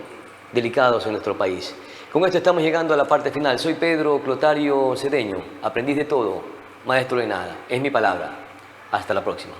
delicados en nuestro país. Con esto estamos llegando a la parte final. Soy Pedro Clotario Cedeño, aprendiz de todo, maestro de nada. Es mi palabra. Hasta la próxima.